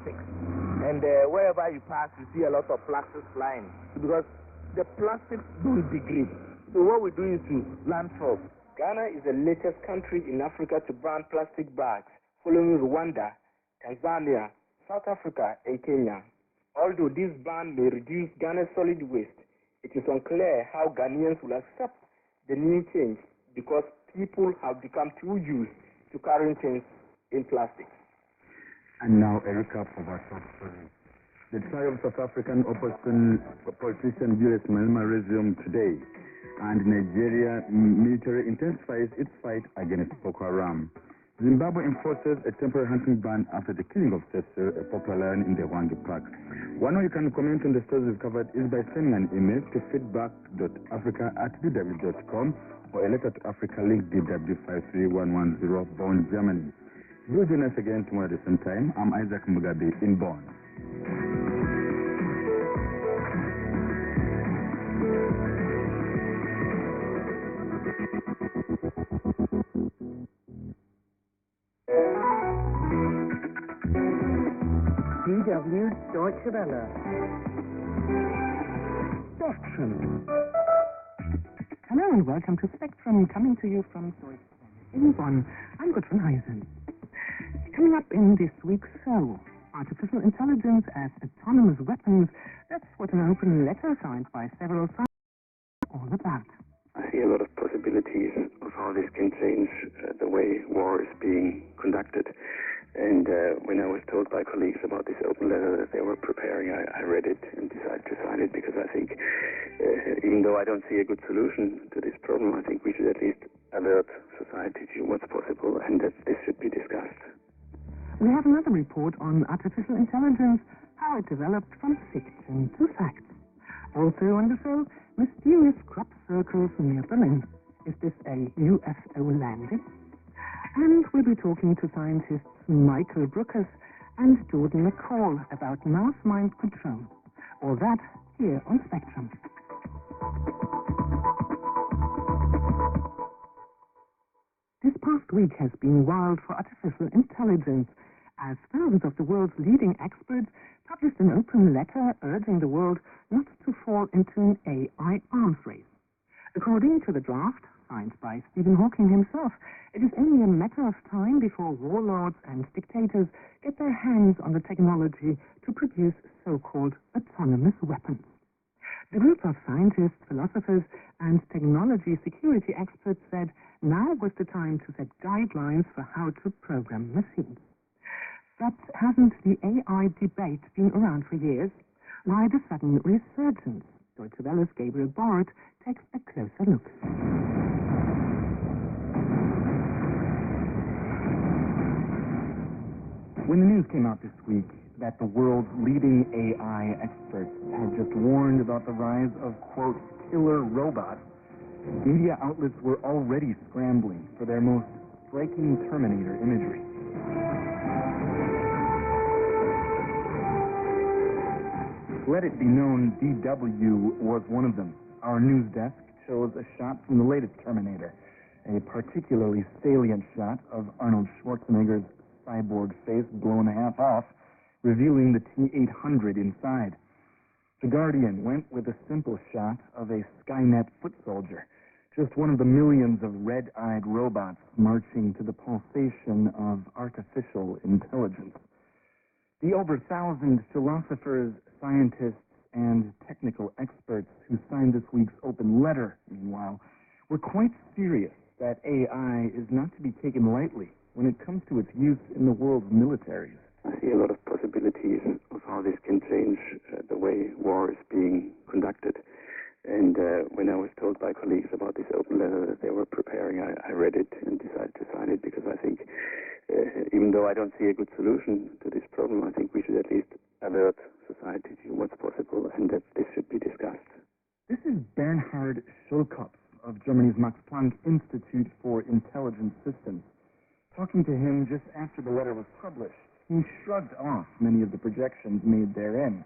plastics. And wherever you pass, you see a lot of plastics flying because the plastics don't degrade. So what we do is to landfill. Ghana is the latest country in Africa to ban plastic bags, following Rwanda, Tanzania, South Africa, and Kenya. Although this ban may reduce Ghana's solid waste, it is unclear how Ghanaians will accept the new change because people have become too used to carrying things in plastic. And now a recap of our top stories. The trial of South African opposition politician Julius Malema resumed today, and Nigeria military intensifies its fight against Boko Haram. Zimbabwe enforces a temporary hunting ban after the killing of Cecil, a popular lion in the Hwange Park. One way you can comment on the stories we've covered is by sending an email to feedback.africa@dw.com or a letter to Africa link DW 53110 Bonn, Germany. Do join us again tomorrow at the same time. I'm Isaac Mugabe in Bonn. DW Deutsche Welle. Spectrum. Hello and welcome to Spectrum, coming to you from Deutsche Welle in Bonn. I'm Gudrun Eisen. Coming up in this week's show, artificial intelligence as autonomous weapons. That's what an open letter signed by several scientists is all about. I see a lot of possibilities of how this can change the way war is being conducted. And when I was told by colleagues about this open letter that they were preparing, I read it and decided to sign it because I think, even though I don't see a good solution to this problem, I think we should at least alert society to what's possible and that this should be discussed. We have another report on artificial intelligence, how it developed from fiction to fact. Also on the show, mysterious crop circles near Berlin. Is this a UFO landing? And we'll be talking to scientists Michael Brookes and Jordan McCall about mouse mind control. All that here on Spectrum. This past week has been wild for artificial intelligence, as thousands of the world's leading experts published an open letter urging the world not to fall into an AI arms race. According to the draft, signed by Stephen Hawking himself, it is only a matter of time before warlords and dictators get their hands on the technology to produce so-called autonomous weapons. The group of scientists, philosophers, and technology security experts said now was the time to set guidelines for how to program machines. But hasn't the AI debate been around for years? Why the sudden resurgence? Deutsche Welle's Gabriel Bort takes a closer look. When the news came out this week that the world's leading AI experts had just warned about the rise of, quote, killer robots, media outlets were already scrambling for their most striking Terminator imagery. Let it be known, DW was one of them. Our news desk chose a shot from the latest Terminator, a particularly salient shot of Arnold Schwarzenegger's cyborg face blown half off, revealing the T-800 inside. The Guardian went with a simple shot of a Skynet foot soldier, just one of the millions of red-eyed robots marching to the pulsation of artificial intelligence. The over 1,000 philosophers, scientists, and technical experts who signed this week's open letter, meanwhile, were quite serious that AI is not to be taken lightly when it comes to its use in the world's militaries. I see a lot of possibilities of how this can change the way war is being conducted. And when I was told by colleagues about this open letter that they were preparing, I read it and decided to sign it because I think, even though I don't see a good solution to this problem, I think we should at least alert society to what's possible and that this should be discussed. This is Bernhard Schulkopf of Germany's Max Planck Institute for Intelligent Systems. Talking to him just after the letter was published, he shrugged off many of the projections made therein.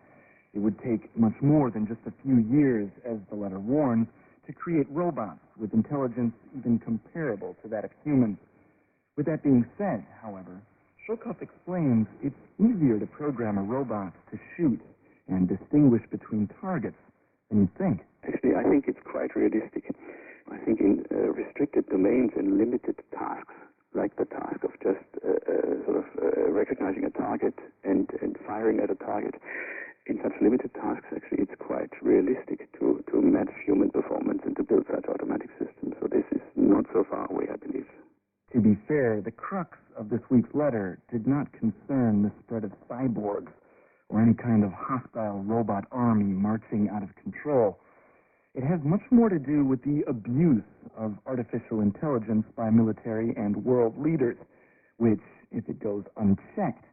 It would take much more than just a few years, as the letter warns, to create robots with intelligence even comparable to that of humans. With that being said, however, Shokov explains it's easier to program a robot to shoot and distinguish between targets than you'd think. Actually, I think it's quite realistic. I think in restricted domains and limited tasks, like the task of just recognizing a target and firing at a target, in such limited tasks, actually, it's quite realistic to match human performance and to build such automatic systems. So this is not so far away, I believe. To be fair, the crux of this week's letter did not concern the spread of cyborgs or any kind of hostile robot army marching out of control. It has much more to do with the abuse of artificial intelligence by military and world leaders, which, if it goes unchecked,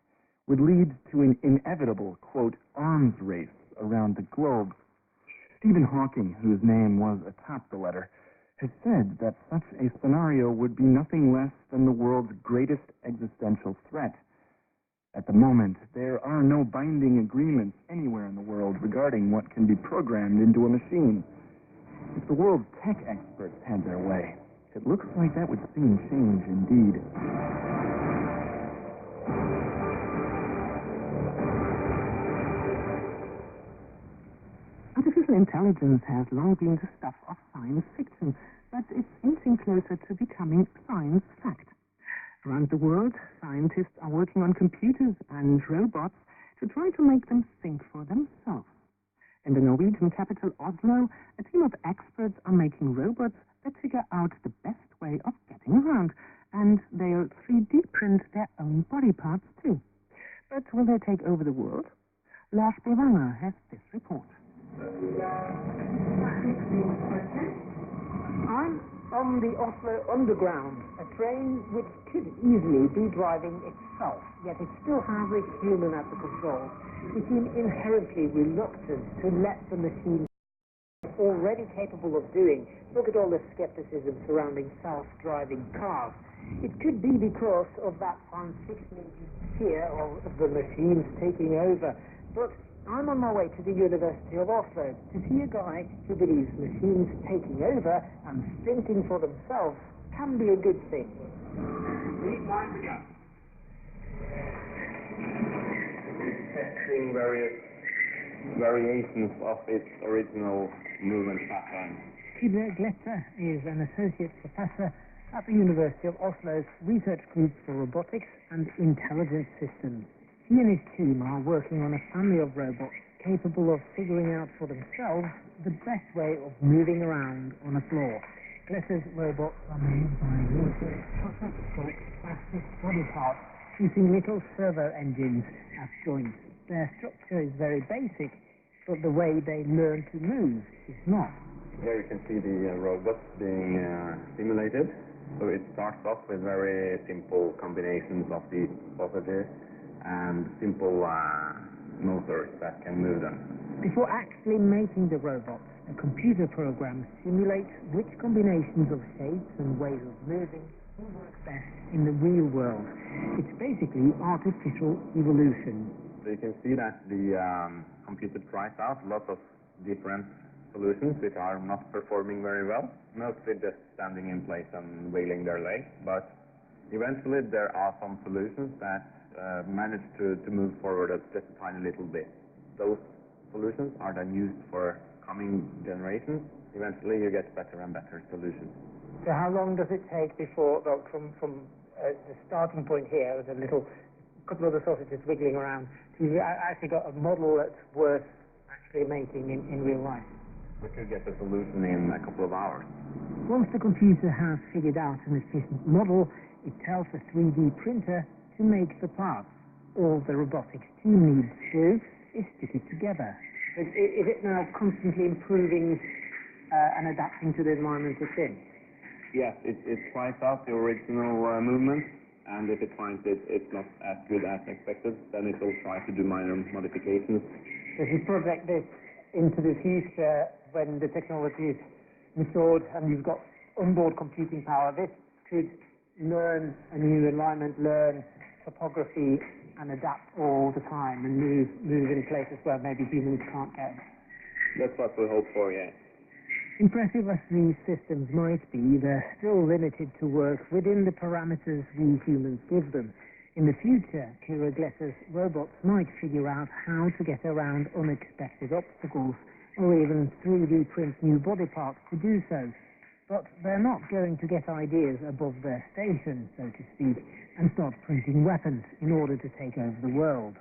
would lead to an inevitable, quote, arms race around the globe. Stephen Hawking, whose name was atop the letter, has said that such a scenario would be nothing less than the world's greatest existential threat. At the moment, there are no binding agreements anywhere in the world regarding what can be programmed into a machine. If the world's tech experts had their way, it looks like that would soon change indeed. Artificial intelligence has long been the stuff of science fiction, but it's inching closer to becoming science fact. Around the world, scientists are working on computers and robots to try to make them think for themselves. In the Norwegian capital Oslo, a team of experts are making robots that figure out the best way of getting around, and they'll 3D print their own body parts too. But will they take over the world? Lars Bevanger has this report. I'm on the Oslo Underground, a train which could easily be driving itself, yet it still has a human at the controls. We seem inherently reluctant to let the machine already capable of doing. Look at all the skepticism surrounding self-driving cars. It could be because of that science fiction fear of the machines taking over. But I'm on my way to the University of Oslo to see a guy who believes machines taking over and thinking for themselves can be a good thing. Testing various variations of its original movement pattern. Peter Gletter is an associate professor at the University of Oslo's Research Group for Robotics and Intelligent Systems. He and his team are working on a family of robots capable of figuring out for themselves the best way of moving around on a floor. Gletter's robots are made by workers short plastic body parts using little servo engines as joints. Their structure is very basic, but the way they learn to move is not. Here you can see the robots being simulated. So it starts off with very simple combinations of these sausages and simple motors that can move them. Before actually making the robots, a computer program simulates which combinations of shapes and ways of moving will work best in the real world. It's basically artificial evolution. So you can see that the computer tries out lots of different solutions which are not performing very well, mostly just standing in place and wiggling their legs, but eventually there are some solutions that manage to move forward just a tiny little bit. Those solutions are then used for coming generations. Eventually you get better and better solutions. So how long does it take before, from the starting point here, with a couple of the sausages wiggling around, to actually got a model that's worth actually making in real life? We could get the solution in a couple of hours. Once the computer has figured out an efficient model, it tells the 3D printer to make the parts. All the robotics team needs to do is stick it together. Is it now constantly improving and adapting to the environment it's in? Yes, it tries out the original movement, and if it finds it's not as good as expected, then it will try to do minor modifications. If you project this into the future, when the technology is matured and you've got onboard computing power, this could learn a new alignment, learn topography, and adapt all the time and move in places where maybe humans can't go. That's what we hope for, yes. Impressive as these systems might be, they're still limited to work within the parameters we humans give them. In the future, Kira Glesser's robots might figure out how to get around unexpected obstacles, or even 3D print new body parts to do so. But they're not going to get ideas above their station, so to speak, and start printing weapons in order to take over the world.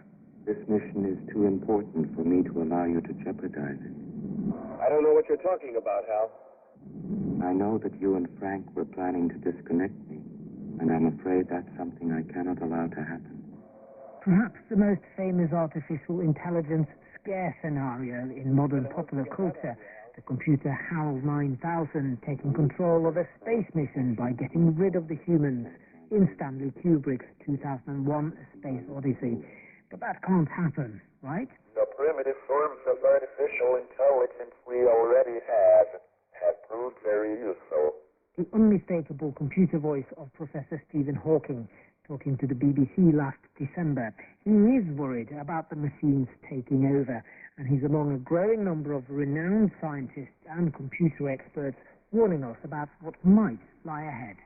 This mission is too important for me to allow you to jeopardize it. I don't know what you're talking about, Hal. I know that you and Frank were planning to disconnect me, and I'm afraid that's something I cannot allow to happen. Perhaps the most famous artificial intelligence scare scenario in modern popular culture, the computer HAL 9000 taking control of a space mission by getting rid of the humans in Stanley Kubrick's 2001 A Space Odyssey. But that can't happen, right? The primitive forms of artificial intelligence we already have proved very useful. The unmistakable computer voice of Professor Stephen Hawking, talking to the BBC last December. He is worried about the machines taking over, and he's among a growing number of renowned scientists and computer experts warning us about what might lie ahead.